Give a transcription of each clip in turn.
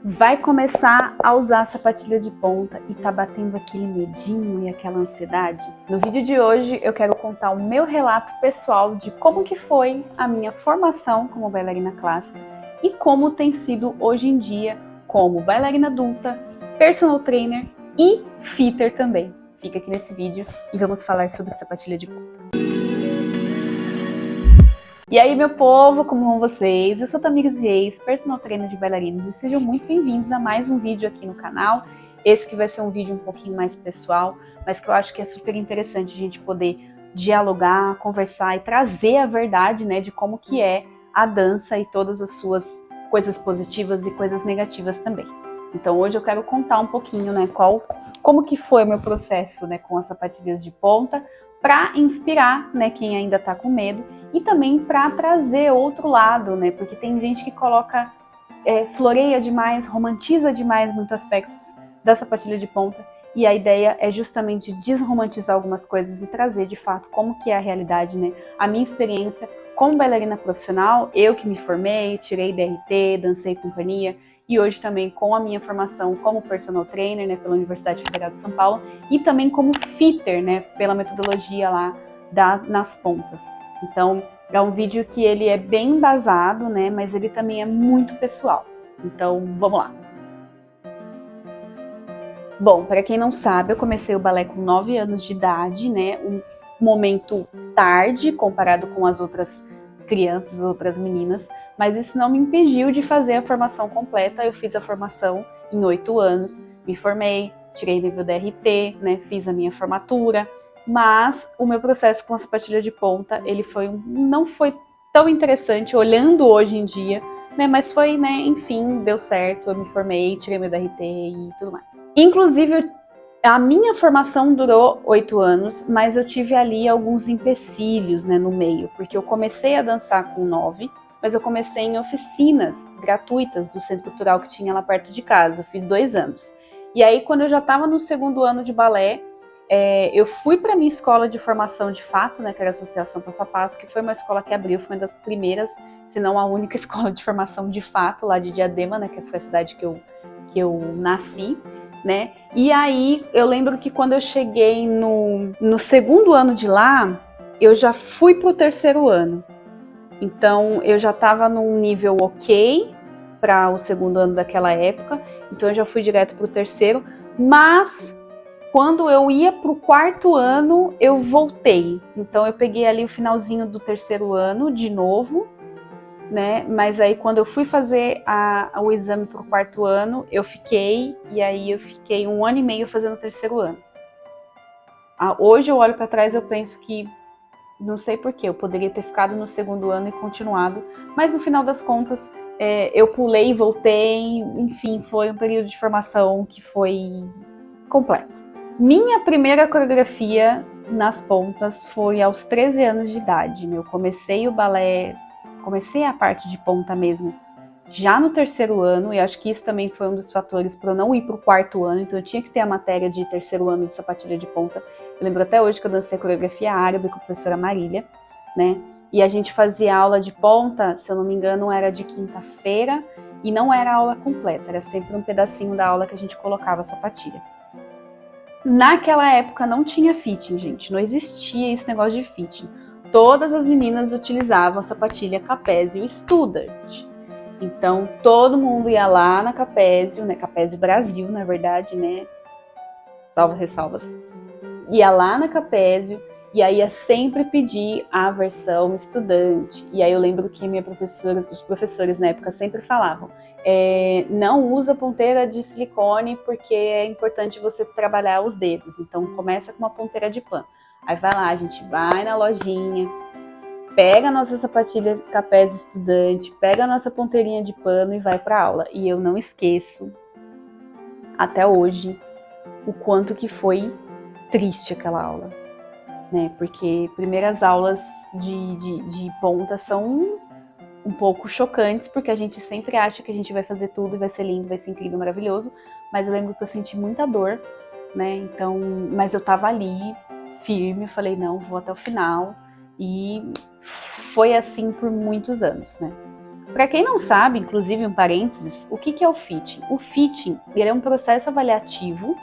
vai começar a usar a sapatilha de ponta e tá batendo aquele medinho e aquela ansiedade? No vídeo de hoje eu quero contar o meu relato pessoal de como que foi a minha formação como bailarina clássica e como tem sido hoje em dia como bailarina adulta, personal trainer e fitter também. Fica aqui nesse vídeo e vamos falar sobre sapatilha de ponta. E aí, meu povo, como vão vocês? Eu sou Tamires Reis, personal trainer de bailarinos, e sejam muito bem-vindos a mais um vídeo aqui no canal. Esse que vai ser um vídeo um pouquinho mais pessoal, mas que eu acho que é super interessante a gente poder dialogar, conversar e trazer a verdade, né, de como que é a dança e todas as suas coisas positivas e coisas negativas também. Então hoje eu quero contar um pouquinho, né, como que foi o meu processo, né, com as sapatilhas de ponta, para inspirar, né, quem ainda tá com medo, e também para trazer outro lado, né? Porque tem gente que coloca, floreia demais, romantiza demais muitos aspectos da sapatilha de ponta, e a ideia é justamente desromantizar algumas coisas e trazer de fato como que é a realidade, né? A minha experiência como bailarina profissional, eu que me formei, tirei DRT, dancei companhia, e hoje também com a minha formação como personal trainer, né, pela Universidade Federal de São Paulo, e também como fitter, né, pela metodologia lá nas pontas. Então, é um vídeo que ele é bem embasado, né, mas ele também é muito pessoal. Então, vamos lá. Bom, para quem não sabe, eu comecei o balé com 9 anos de idade, né, um momento tarde comparado com as outras crianças, as outras meninas, mas isso não me impediu de fazer a formação completa. Eu fiz a formação em 8 anos, me formei, tirei nível DRT, né, fiz a minha formatura, mas o meu processo com a sapatilha de ponta, ele não foi tão interessante olhando hoje em dia, né, mas foi, né, enfim, deu certo, eu me formei, tirei meu DRT e tudo mais. Inclusive, a minha formação durou 8 anos, mas eu tive ali alguns empecilhos, né, no meio, porque eu comecei a dançar com 9, mas eu comecei em oficinas gratuitas do Centro Cultural que tinha lá perto de casa, eu fiz 2 anos. E aí, quando eu já estava no segundo ano de balé, eu fui para minha escola de formação de fato, né, que era a Associação Passo a Passo, que foi uma escola que abriu, foi uma das primeiras, se não a única escola de formação de fato, lá de Diadema, né, que foi a cidade que eu nasci, né? E aí eu lembro que quando eu cheguei no segundo ano de lá, eu já fui pro terceiro ano. Então eu já estava num nível ok para o segundo ano daquela época, então eu já fui direto pro terceiro, mas quando eu ia pro quarto ano, eu voltei. Então eu peguei ali o finalzinho do terceiro ano de novo, né? Mas aí quando eu fui fazer o exame pro quarto ano, eu fiquei 1 ano e meio fazendo o terceiro ano. Hoje eu olho para trás e eu penso que não sei porquê, eu poderia ter ficado no segundo ano e continuado, mas no final das contas eu pulei e voltei, enfim, foi um período de formação que foi completo. Minha primeira coreografia nas pontas foi aos 13 anos de idade. Eu comecei o balé, comecei a parte de ponta mesmo já no terceiro ano, e acho que isso também foi um dos fatores para eu não ir para o quarto ano, então eu tinha que ter a matéria de terceiro ano de sapatilha de ponta. Eu lembro até hoje que eu dancei coreografia árabe com a professora Marília, né? E a gente fazia aula de ponta, se eu não me engano, era de quinta-feira, e não era aula completa, era sempre um pedacinho da aula que a gente colocava a sapatilha. Naquela época não tinha fitting, gente, não existia esse negócio de fitting. Todas as meninas utilizavam a sapatilha Capezio Student. Então todo mundo ia lá na Capezio, né, Capezio Brasil, na verdade, né, salvo ressalvas. Ia lá na Capezio e aí ia sempre pedir a versão estudante. E aí eu lembro que os professores na época sempre falavam: não usa ponteira de silicone porque é importante você trabalhar os dedos. Então começa com uma ponteira de pano. Aí vai lá, a gente vai na lojinha, pega a nossa sapatilha Capezio Estudante, pega a nossa ponteirinha de pano e vai para aula. E eu não esqueço até hoje o quanto que foi triste aquela aula, né? Porque primeiras aulas de ponta são um pouco chocantes, porque a gente sempre acha que a gente vai fazer tudo, vai ser lindo, vai ser incrível, maravilhoso, mas eu lembro que eu senti muita dor, né? Então, mas eu tava ali, firme, eu falei, não, vou até o final, e foi assim por muitos anos, né? Para quem não sabe, inclusive um parênteses, o que é o fitting? O fitting, ele é um processo avaliativo,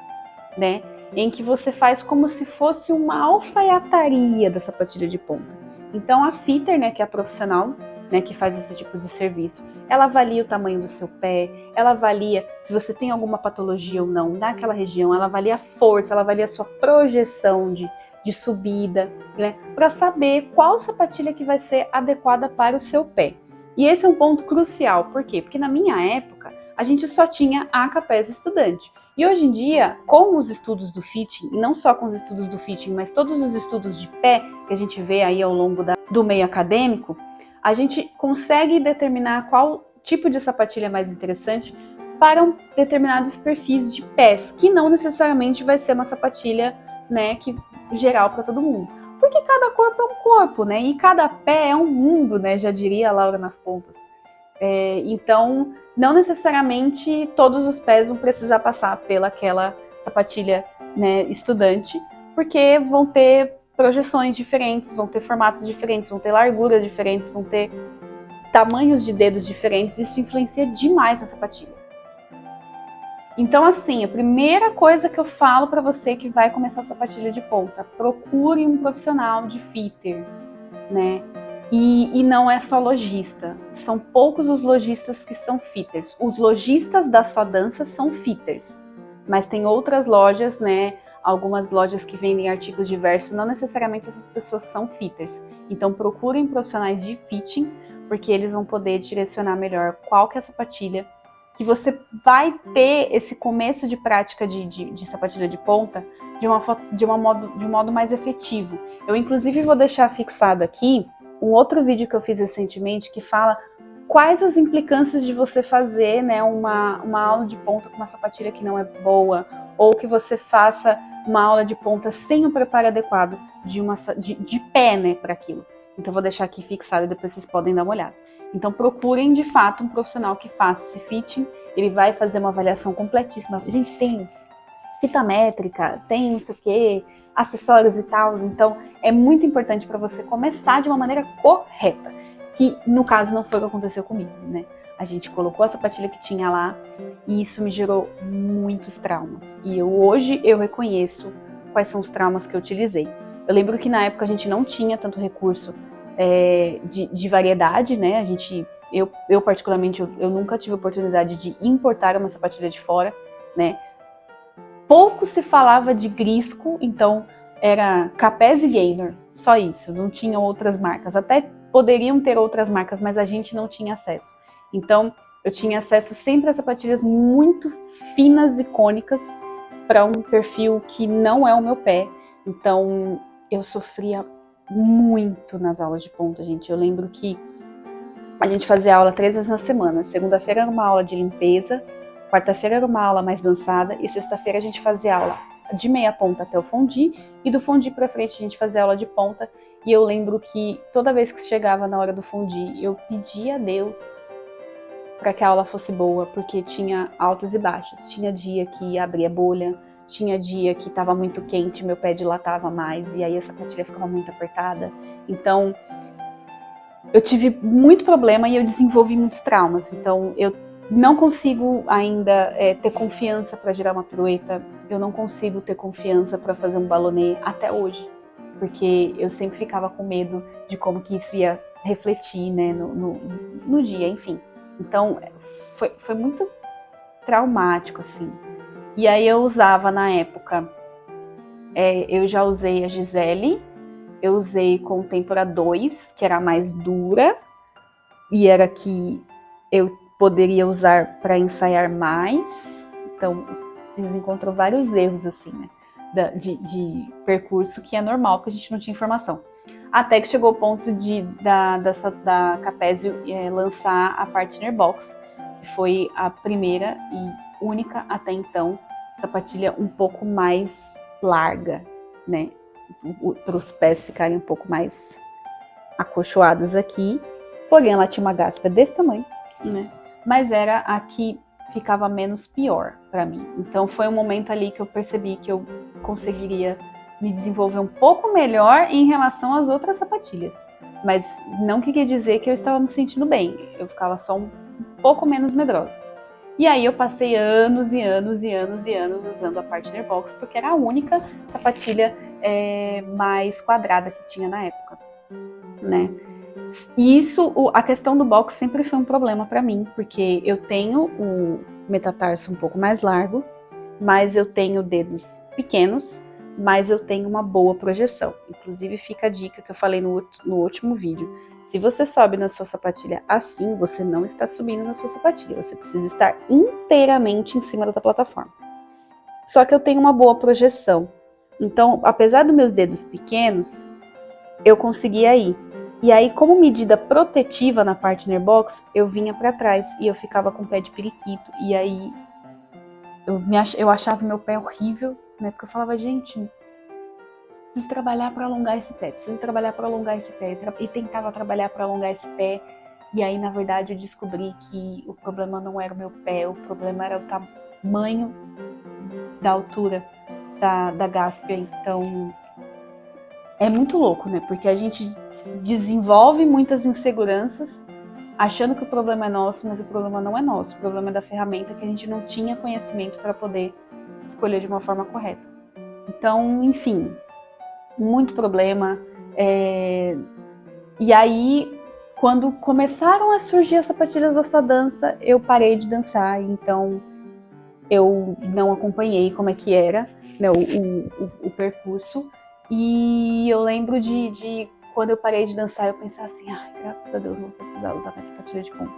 né, em que você faz como se fosse uma alfaiataria da sapatilha de ponta. Então a fitter, né, que é a profissional, né, que faz esse tipo de serviço, ela avalia o tamanho do seu pé, ela avalia se você tem alguma patologia ou não naquela região, ela avalia a força, ela avalia a sua projeção de subida, né, para saber qual sapatilha que vai ser adequada para o seu pé. E esse é um ponto crucial, por quê? Porque na minha época, a gente só tinha a Capes Estudante. E hoje em dia, com os estudos do fitting, e não só com os estudos do fitting, mas todos os estudos de pé que a gente vê aí ao longo do meio acadêmico, a gente consegue determinar qual tipo de sapatilha é mais interessante para determinados perfis de pés, que não necessariamente vai ser uma sapatilha, né, que geral para todo mundo. Porque cada corpo é um corpo, né? E cada pé é um mundo, né? Já diria a Laura nas pontas. Então, não necessariamente todos os pés vão precisar passar pelaquela sapatilha, né, estudante, porque vão ter projeções diferentes, vão ter formatos diferentes, vão ter larguras diferentes, vão ter tamanhos de dedos diferentes. Isso influencia demais na sapatilha. Então, assim, a primeira coisa que eu falo para você que vai começar a sapatilha de ponta, procure um profissional de fitter, né? E não é só lojista, são poucos os lojistas que são fitters. Os lojistas da Só Dança são fitters, mas tem outras lojas, né? Algumas lojas que vendem artigos diversos, não necessariamente essas pessoas são fitters. Então procurem profissionais de fitting, porque eles vão poder direcionar melhor qual que é a sapatilha, que você vai ter esse começo de prática de sapatilha de ponta de um modo mais efetivo. Eu, inclusive, vou deixar fixado aqui um outro vídeo que eu fiz recentemente que fala quais as implicâncias de você fazer, né, uma aula de ponta com uma sapatilha que não é boa, ou que você faça uma aula de ponta sem o preparo adequado de pé, né, para aquilo. Então, vou deixar aqui fixado e depois vocês podem dar uma olhada. Então, procurem, de fato, um profissional que faça esse fitting. Ele vai fazer uma avaliação completíssima. A gente tem fita métrica, tem não sei o quê, acessórios e tal. Então, é muito importante para você começar de uma maneira correta. Que, no caso, não foi o que aconteceu comigo, né? A gente colocou a sapatilha que tinha lá e isso me gerou muitos traumas. E hoje eu reconheço quais são os traumas que eu utilizei. Eu lembro que na época a gente não tinha tanto recurso de variedade, né? Eu particularmente, eu nunca tive oportunidade de importar uma sapatilha de fora, né? Pouco se falava de Grisco, então era Capes e Gaynor, só isso, não tinham outras marcas. Até poderiam ter outras marcas, mas a gente não tinha acesso. Então eu tinha acesso sempre a sapatilhas muito finas e cônicas para um perfil que não é o meu pé. Então eu sofria muito nas aulas de ponta, gente. Eu lembro que a gente fazia aula 3 vezes na semana. Segunda-feira era uma aula de limpeza, quarta-feira era uma aula mais dançada e sexta-feira a gente fazia aula de meia ponta até o fondue e do fondue para frente a gente fazia aula de ponta. E eu lembro que toda vez que chegava na hora do fondue, eu pedia a Deus para que a aula fosse boa, porque tinha altos e baixos. Tinha dia que abria bolha, tinha dia que estava muito quente, meu pé dilatava mais e aí a sapatilha ficava muito apertada. Então, eu tive muito problema e eu desenvolvi muitos traumas. Então, eu não consigo ainda ter confiança para girar uma pirueta. Eu não consigo ter confiança para fazer um ballonê até hoje. Porque eu sempre ficava com medo de como que isso ia refletir, né, no dia, enfim. Então, foi muito traumático, assim. E aí eu usava na época, eu já usei a Gisele, eu usei com Tempora 2, que era a mais dura, e era que eu poderia usar para ensaiar mais. Então, vocês encontram vários erros, assim, né, de percurso, que é normal, porque a gente não tinha informação. Até que chegou o ponto da Capesio lançar a Partner Box, que foi a primeira e única até então sapatilha um pouco mais larga, né? Para os pés ficarem um pouco mais acolchoados aqui. Porém, ela tinha uma gaspa desse tamanho, né? Mas era a que ficava menos pior para mim. Então foi um momento ali que eu percebi que eu conseguiria me desenvolver um pouco melhor em relação às outras sapatilhas. Mas não queria dizer que eu estava me sentindo bem, eu ficava só um pouco menos medrosa. E aí eu passei anos e anos e anos e anos usando a Partner Box, porque era a única sapatilha mais quadrada que tinha na época, né? E isso, a questão do box sempre foi um problema para mim, porque eu tenho o metatarso um pouco mais largo, mas eu tenho dedos pequenos, mas eu tenho uma boa projeção. Inclusive fica a dica que eu falei no último vídeo. Se você sobe na sua sapatilha assim, você não está subindo na sua sapatilha. Você precisa estar inteiramente em cima da plataforma. Só que eu tenho uma boa projeção. Então, apesar dos meus dedos pequenos, eu conseguia ir. E aí, como medida protetiva na Partner Box, eu vinha para trás e eu ficava com o pé de periquito. E aí, eu achava meu pé horrível, né? Porque eu falava, gente, preciso trabalhar para alongar esse pé, preciso trabalhar para alongar esse pé. E tentava trabalhar para alongar esse pé. E aí, na verdade, eu descobri que o problema não era o meu pé, o problema era o tamanho da altura da Gaspia. Então, é muito louco, né? Porque a gente desenvolve muitas inseguranças achando que o problema é nosso, mas o problema não é nosso. O problema é da ferramenta que a gente não tinha conhecimento para poder escolher de uma forma correta. Então, enfim, muito problema. E aí, quando começaram a surgir as sapatilhas da sua dança, eu parei de dançar. Então, eu não acompanhei como é que era, né, o percurso. E eu lembro de quando eu parei de dançar, eu pensava assim, ai, graças a Deus, não vou precisar usar mais sapatilha de ponta.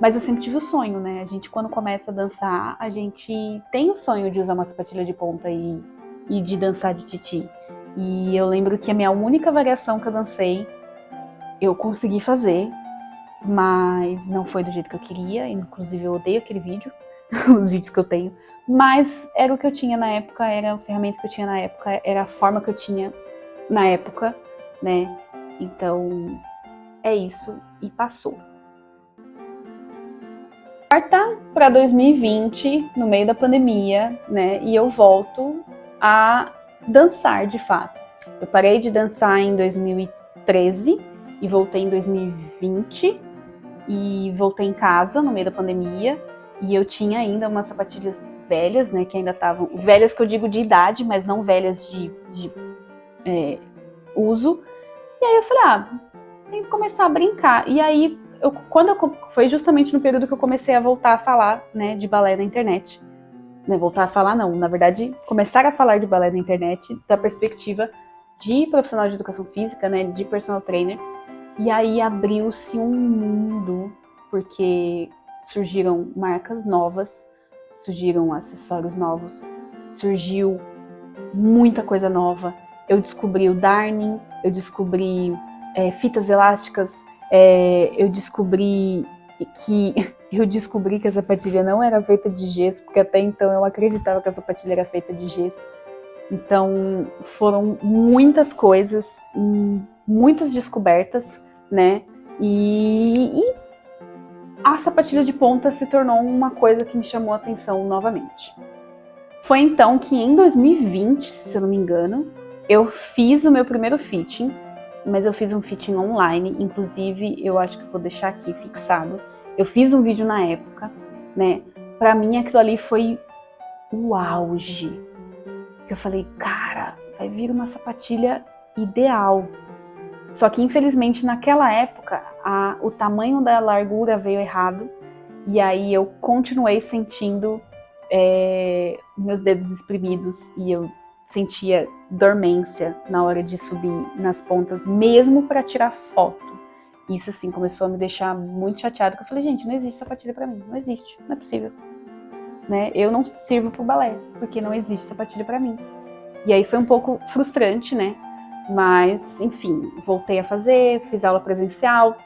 Mas eu sempre tive o sonho, né? A gente, quando começa a dançar, a gente tem o sonho de usar uma sapatilha de ponta e de dançar de titi. E eu lembro que a minha única variação que eu dancei, eu consegui fazer, mas não foi do jeito que eu queria. Inclusive, eu odeio aquele vídeo, os vídeos que eu tenho. Mas era o que eu tinha na época, era a ferramenta que eu tinha na época, era a forma que eu tinha na época, né? Então, é isso e passou. Quarta para 2020, no meio da pandemia, né? E eu volto a dançar de fato. Eu parei de dançar em 2013 e voltei em 2020 e voltei em casa no meio da pandemia e eu tinha ainda umas sapatilhas velhas, né? Que ainda estavam velhas, que eu digo de idade, mas não velhas de uso. E aí eu falei, tem que começar a brincar. E aí, foi justamente no período que eu comecei a voltar a falar, né, de balé na internet. Né, voltar a falar não, na verdade, começar a falar de balé na internet da perspectiva de profissional de educação física, né, de personal trainer. E aí abriu-se um mundo, porque surgiram marcas novas, surgiram acessórios novos, surgiu muita coisa nova. Eu descobri o darning, eu descobri fitas elásticas, eu descobri que a sapatilha não era feita de gesso, porque até então eu acreditava que a sapatilha era feita de gesso. Então foram muitas coisas, muitas descobertas, né? E a sapatilha de ponta se tornou uma coisa que me chamou a atenção novamente. Foi então que em 2020, se eu não me engano, eu fiz o meu primeiro fitting, mas eu fiz um fitting online, inclusive eu acho que eu vou deixar aqui fixado. Eu fiz um vídeo na época, né? Pra mim aquilo ali foi o auge. Eu falei, cara, vai vir uma sapatilha ideal. Só que infelizmente naquela época o tamanho da largura veio errado e aí eu continuei sentindo meus dedos espremidos e eu sentia dormência na hora de subir nas pontas, mesmo para tirar foto. Isso assim começou a me deixar muito chateada, porque eu falei, gente, não existe sapatilha para mim, não existe, não é possível. Né? Eu não sirvo pro balé, porque não existe sapatilha para mim. E aí foi um pouco frustrante, né? Mas, enfim, voltei a fazer, fiz aula presencial.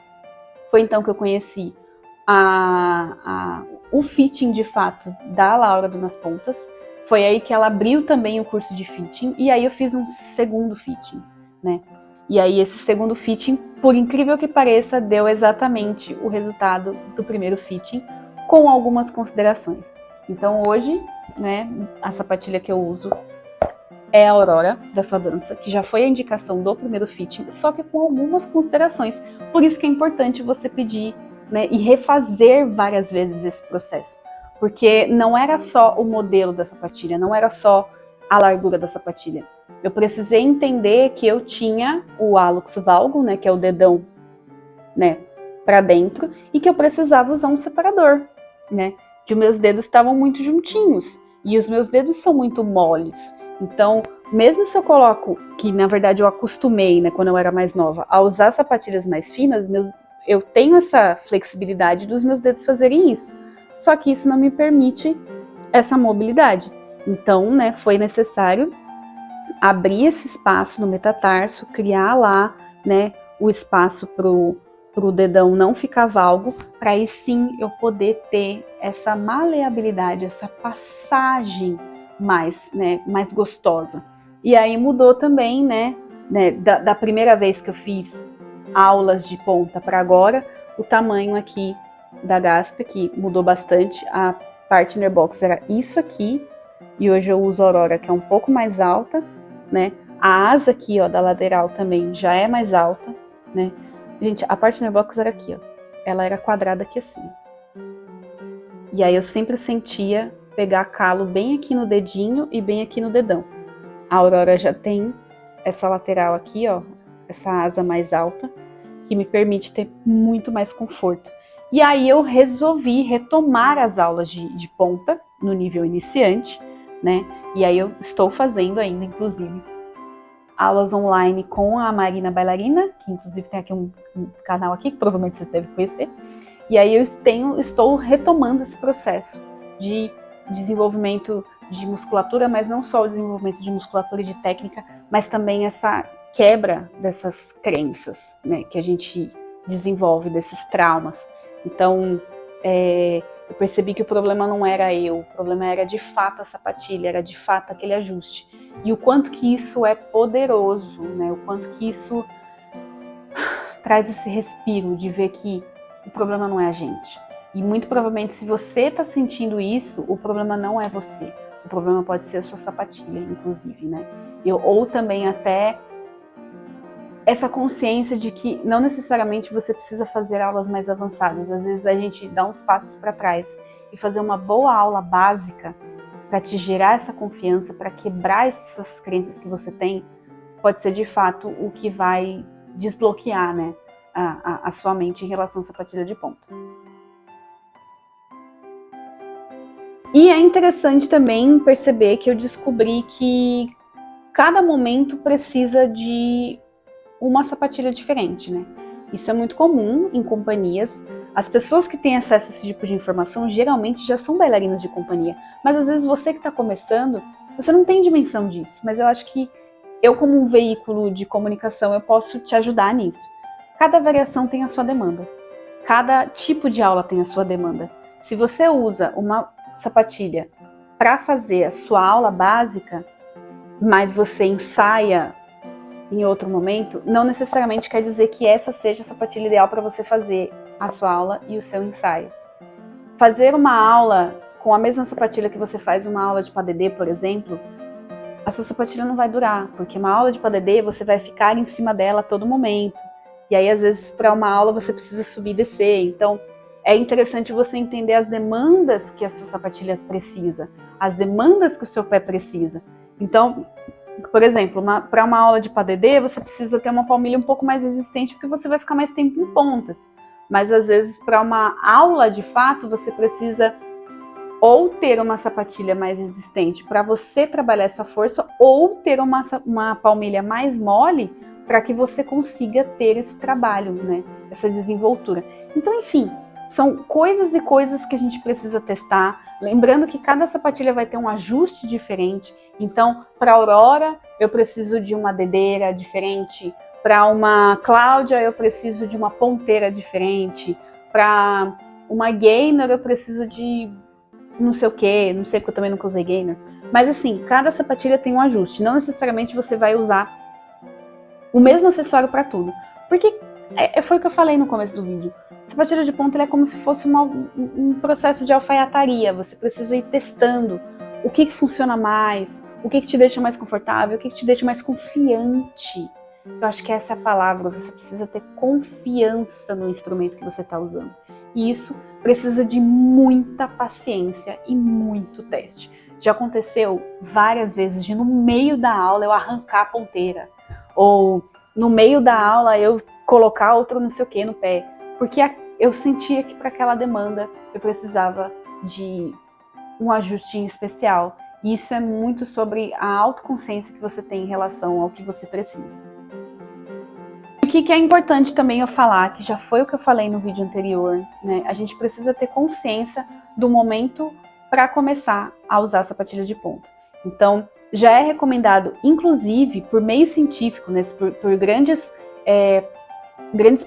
Foi então que eu conheci o fitting de fato da Laura do Nas Pontas. Foi aí que ela abriu também o curso de fitting e aí eu fiz um segundo fitting, né? E aí esse segundo fitting, por incrível que pareça, deu exatamente o resultado do primeiro fitting, com algumas considerações. Então hoje, né, a sapatilha que eu uso é a Aurora da sua dança, que já foi a indicação do primeiro fitting, só que com algumas considerações. Por isso que é importante você pedir, né, e refazer várias vezes esse processo. Porque não era só o modelo da sapatilha, não era só a largura da sapatilha. Eu precisei entender que eu tinha o hallux valgus, né, que é o dedão, né, para dentro, e que eu precisava usar um separador, né, que os meus dedos estavam muito juntinhos e os meus dedos são muito moles. Então, mesmo se eu coloco, que na verdade eu acostumei, né, quando eu era mais nova, a usar sapatilhas mais finas, eu tenho essa flexibilidade dos meus dedos fazerem isso. Só que isso não me permite essa mobilidade. Então, né, foi necessário abrir esse espaço no metatarso, criar lá, né, o espaço pro dedão não ficar valgo, para aí sim eu poder ter essa maleabilidade, essa passagem mais, né, mais gostosa. E aí mudou também, né, da primeira vez que eu fiz aulas de ponta para agora, o tamanho aqui da Gasp, que mudou bastante. A Partner Box era isso aqui, e hoje eu uso a Aurora, que é um pouco mais alta, né? A asa aqui, ó, da lateral também já é mais alta, né? Gente, a Partner Box era aqui, ó. Ela era quadrada aqui assim. E aí eu sempre sentia pegar calo bem aqui no dedinho e bem aqui no dedão. A Aurora já tem essa lateral aqui, ó, essa asa mais alta, que me permite ter muito mais conforto. E aí eu resolvi retomar as aulas de ponta no nível iniciante, né? E aí eu estou fazendo ainda, inclusive, aulas online com a Marina Bailarina, que inclusive tem aqui um canal aqui, que provavelmente vocês devem conhecer. E aí eu estou retomando esse processo de desenvolvimento de musculatura, mas não só o desenvolvimento de musculatura e de técnica, mas também essa quebra dessas crenças, né, que a gente desenvolve, desses traumas. Então, eu percebi que o problema não era eu, o problema era de fato a sapatilha, era de fato aquele ajuste. E o quanto que isso é poderoso, né, o quanto que isso traz esse respiro de ver que o problema não é a gente. E muito provavelmente, se você está sentindo isso, o problema não é você. O problema pode ser a sua sapatilha, inclusive, né? Ou também até essa consciência de que não necessariamente você precisa fazer aulas mais avançadas. Às vezes a gente dá uns passos para trás e fazer uma boa aula básica para te gerar essa confiança, para quebrar essas crenças que você tem, pode ser de fato o que vai desbloquear, né, a sua mente em relação à sapatilha de ponta. E é interessante também perceber que eu descobri que cada momento precisa de uma sapatilha diferente, né? Isso é muito comum em companhias. As pessoas que têm acesso a esse tipo de informação geralmente já são bailarinas de companhia, mas às vezes você que está começando, você não tem dimensão disso, mas eu acho que eu, como um veículo de comunicação, eu posso te ajudar nisso. Cada variação tem a sua demanda. Cada tipo de aula tem a sua demanda. Se você usa uma sapatilha para fazer a sua aula básica, mas você ensaia em outro momento, não necessariamente quer dizer que essa seja a sapatilha ideal para você fazer a sua aula e o seu ensaio. Fazer uma aula com a mesma sapatilha que você faz uma aula de padedê, por exemplo, a sua sapatilha não vai durar, porque uma aula de padedê você vai ficar em cima dela a todo momento. E aí, às vezes, para uma aula você precisa subir e descer. Então, é interessante você entender as demandas que a sua sapatilha precisa, as demandas que o seu pé precisa. Então, por exemplo, para uma aula de padedê, você precisa ter uma palmilha um pouco mais resistente, porque você vai ficar mais tempo em pontas. Mas, às vezes, para uma aula de fato, você precisa ou ter uma sapatilha mais resistente para você trabalhar essa força, ou ter uma palmilha mais mole para que você consiga ter esse trabalho, né? Essa desenvoltura. Então, enfim, são coisas e coisas que a gente precisa testar. Lembrando que cada sapatilha vai ter um ajuste diferente. Então, para a Aurora, eu preciso de uma dedeira diferente. Para uma Cláudia, eu preciso de uma ponteira diferente. Para uma Gainer, eu preciso de não sei o que, não sei porque eu também nunca usei Gainer. Mas assim, cada sapatilha tem um ajuste. Não necessariamente você vai usar o mesmo acessório para tudo. Porque foi o que eu falei no começo do vídeo. A sapatilha de ponta é como se fosse um processo de alfaiataria. Você precisa ir testando o que funciona mais, o que te deixa mais confortável, o que te deixa mais confiante. Eu acho que essa é a palavra, você precisa ter confiança no instrumento que você está usando. E isso precisa de muita paciência e muito teste. Já aconteceu várias vezes de no meio da aula eu arrancar a ponteira, ou no meio da aula eu colocar outro não sei o que no pé, porque eu sentia que para aquela demanda eu precisava de um ajustinho especial. E isso é muito sobre a autoconsciência que você tem em relação ao que você precisa. O que é importante também eu falar, que já foi o que eu falei no vídeo anterior, né? A gente precisa ter consciência do momento para começar a usar a sapatilha de ponta. Então, já é recomendado, inclusive por meio científico, né, por grandes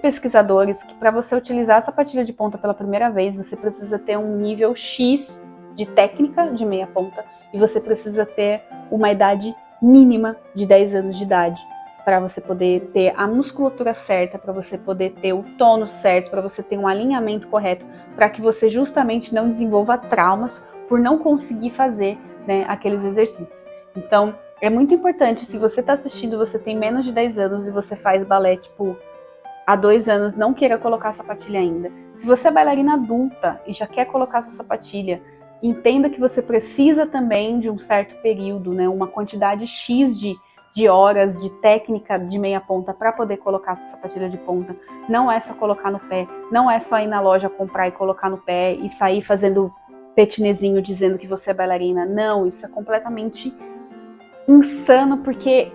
pesquisadores, que para você utilizar a sapatilha de ponta pela primeira vez, você precisa ter um nível X de técnica de meia ponta e você precisa ter uma idade mínima de 10 anos de idade para você poder ter a musculatura certa, para você poder ter o tônus certo, para você ter um alinhamento correto, para que você justamente não desenvolva traumas por não conseguir fazer, né, aqueles exercícios. Então, é muito importante, se você está assistindo, você tem menos de 10 anos e você faz balé, tipo, há 2 anos, não queira colocar sapatilha ainda. Se você é bailarina adulta e já quer colocar sua sapatilha, entenda que você precisa também de um certo período, né, uma quantidade X de horas de técnica de meia ponta para poder colocar sua sapatilha de ponta. Não é só colocar no pé, não é só ir na loja comprar e colocar no pé e sair fazendo petinezinho dizendo que você é bailarina. Não, isso é completamente insano, porque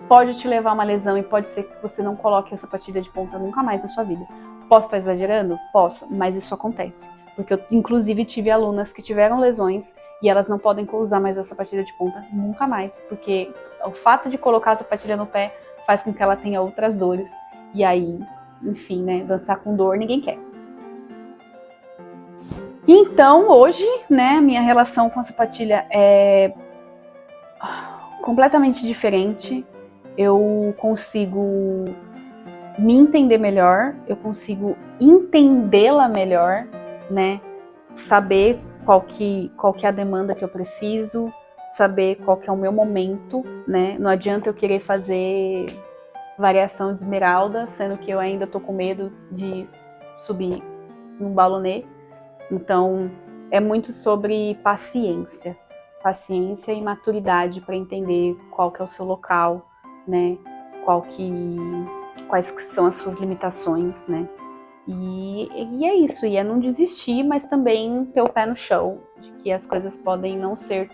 pode te levar a uma lesão e pode ser que você não coloque a sapatilha de ponta nunca mais na sua vida. Posso estar exagerando? Posso, mas isso acontece. Porque eu, inclusive, tive alunas que tiveram lesões e elas não podem usar mais a sapatilha de ponta nunca mais, porque o fato de colocar a sapatilha no pé faz com que ela tenha outras dores. E aí, enfim, né, dançar com dor ninguém quer. Então, hoje, né, minha relação com a sapatilha é completamente diferente. Eu consigo me entender melhor, eu consigo entendê-la melhor, né? Saber qual que é a demanda que eu preciso, saber qual que é o meu momento, né? Não adianta eu querer fazer variação de esmeralda, sendo que eu ainda tô com medo de subir num ballonê. Então, é muito sobre paciência e maturidade para entender qual que é o seu local, né? Quais são as suas limitações, né? E é isso, e é não desistir, mas também ter o pé no chão, de que as coisas podem não ser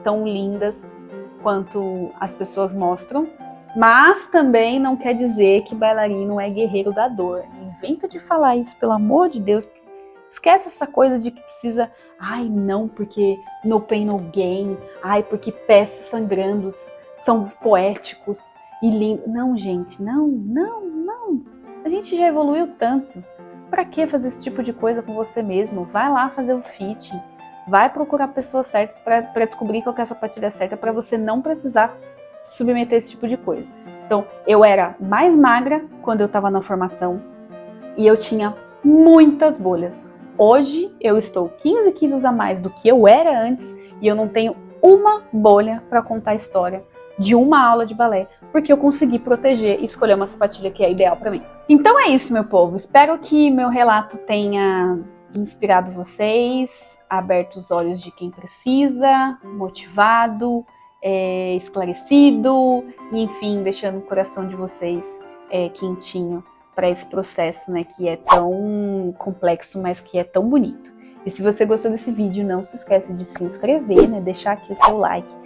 tão lindas quanto as pessoas mostram, mas também não quer dizer que bailarino é guerreiro da dor. Inventa de falar isso, pelo amor de Deus. Esquece essa coisa de que precisa, ai não, porque no pain no gain, ai porque pés sangrando são poéticos e lindos. Não, gente, não. A gente já evoluiu tanto. Pra que fazer esse tipo de coisa com você mesmo? Vai lá fazer o fit, vai procurar pessoas certas para descobrir qual que é a sapatilha certa, para você não precisar se submeter a esse tipo de coisa. Então, eu era mais magra quando eu estava na formação e eu tinha muitas bolhas. Hoje eu estou 15 quilos a mais do que eu era antes e eu não tenho uma bolha para contar a história de uma aula de balé, porque eu consegui proteger e escolher uma sapatilha que é ideal para mim. Então é isso, meu povo. Espero que meu relato tenha inspirado vocês, aberto os olhos de quem precisa, motivado, esclarecido, e enfim, deixando o coração de vocês quentinho para esse processo, né, que é tão complexo, mas que é tão bonito. E se você gostou desse vídeo, não se esquece de se inscrever, né, deixar aqui o seu like.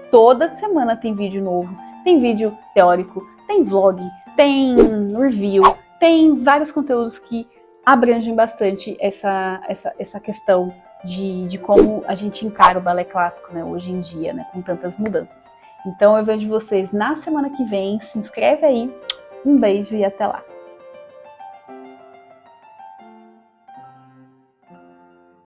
Toda semana tem vídeo novo, tem vídeo teórico, tem vlog, tem review, tem vários conteúdos que abrangem bastante essa questão de como a gente encara o balé clássico, né, hoje em dia, né, com tantas mudanças. Então eu vejo vocês na semana que vem, se inscreve aí, um beijo e até lá!